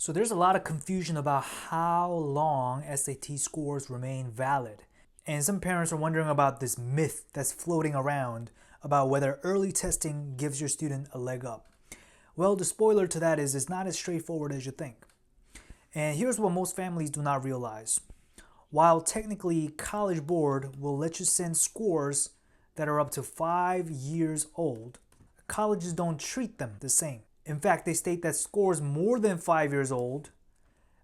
So there's a lot of confusion about how long SAT scores remain valid. And some parents are wondering about this myth that's floating around about whether early testing gives your student a leg up. Well, the spoiler to that is it's not as straightforward as you think. And here's what most families do not realize. While technically College Board will let you send scores that are up to 5 years old, colleges don't treat them the same. In fact, they state that scores more than 5 years old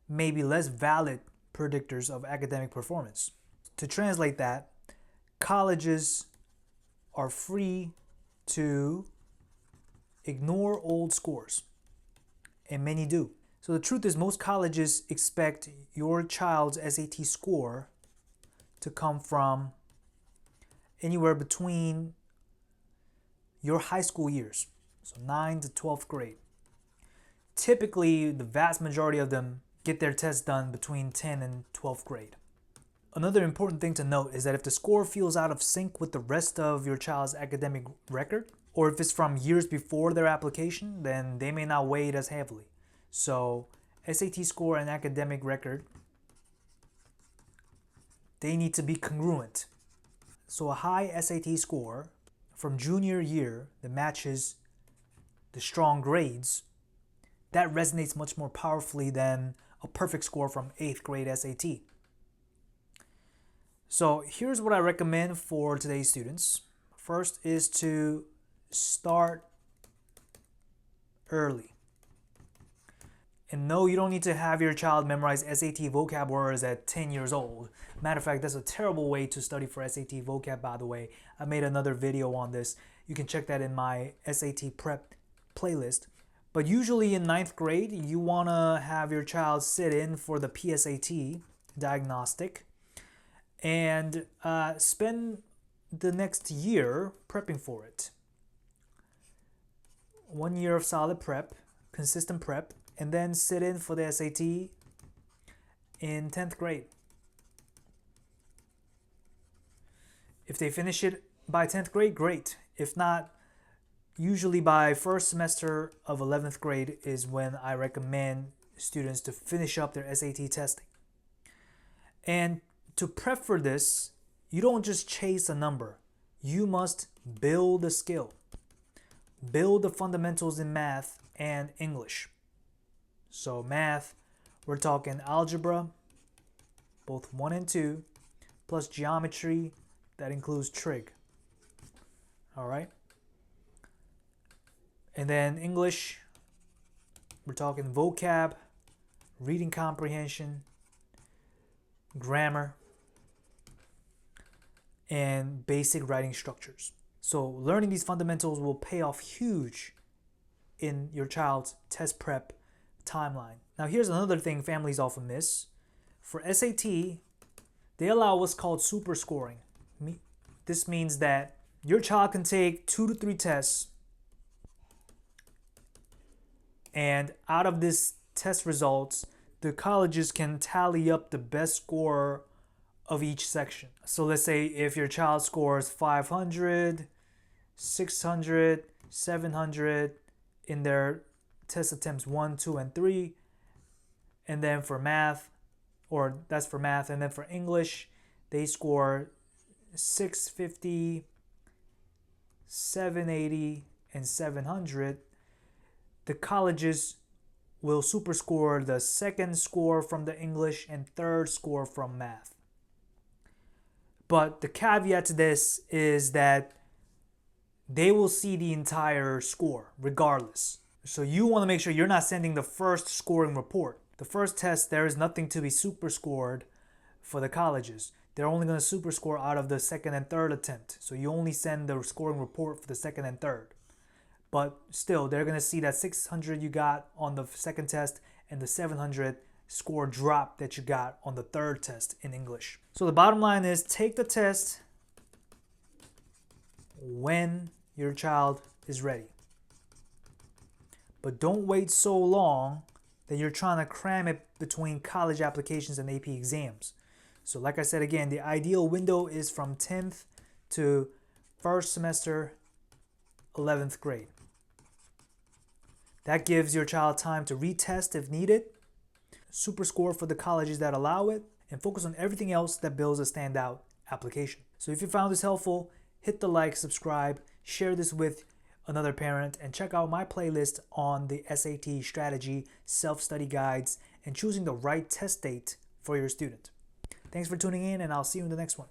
may be less valid predictors of academic performance. To translate that, colleges are free to ignore old scores, and many do. So the truth is most colleges expect your child's SAT score to come from anywhere between your high school years, so 9th to 12th grade. Typically, the vast majority of them get their tests done between 10th and 12th grade. Another important thing to note is that if the score feels out of sync with the rest of your child's academic record, or if it's from years before their application, then they may not weigh it as heavily. So SAT score and academic record, they need to be congruent. So a high SAT score from junior year that matches the strong grades, that resonates much more powerfully than a perfect score from 8th grade SAT. So here's what I recommend for today's students. First is to start early. And no, you don't need to have your child memorize SAT vocab words at 10 years old. Matter of fact, that's a terrible way to study for SAT vocab, by the way. I made another video on this. You can check that in my SAT prep playlist. But usually in 9th grade, you want to have your child sit in for the PSAT diagnostic and spend the next year prepping for it. 1 year of solid prep, consistent prep, and then sit in for the SAT in 10th grade. If they finish it by 10th grade, great. If not, usually by first semester of 11th grade is when I recommend students to finish up their SAT testing. And to prep for this, you don't just chase a number. You must build a skill. Build the fundamentals in math and English. So math, we're talking algebra, both 1 and 2, plus geometry, that includes trig. All right? And then English, we're talking vocab, reading comprehension, grammar, and basic writing structures. So learning these fundamentals will pay off huge in your child's test prep timeline. Now here's another thing families often miss. For SAT, they allow what's called super scoring. This means that your child can take 2 to 3 tests, and out of this test results, the colleges can tally up the best score of each section. So let's say if your child scores 500, 600, 700 in their test attempts 1, 2, and 3, and then for math, or that's for math, and then for English, they score 650, 780, and 700. The colleges will super score the second score from the English and third score from math. But the caveat to this is that they will see the entire score regardless. So you want to make sure you're not sending the first scoring report. The first test, there is nothing to be super scored for the colleges. They're only going to super score out of the second and third attempt. So you only send the scoring report for the second and third. But still, they're going to see that 600 you got on the second test and the 700 score drop that you got on the third test in English. So the bottom line is take the test when your child is ready. But don't wait so long that you're trying to cram it between college applications and AP exams. So like I said again, the ideal window is from 10th to first semester 11th grade. That gives your child time to retest if needed, super score for the colleges that allow it, and focus on everything else that builds a standout application. So if you found this helpful, hit the like, subscribe, share this with another parent, and check out my playlist on the SAT strategy, self-study guides, and choosing the right test date for your student. Thanks for tuning in, and I'll see you in the next one.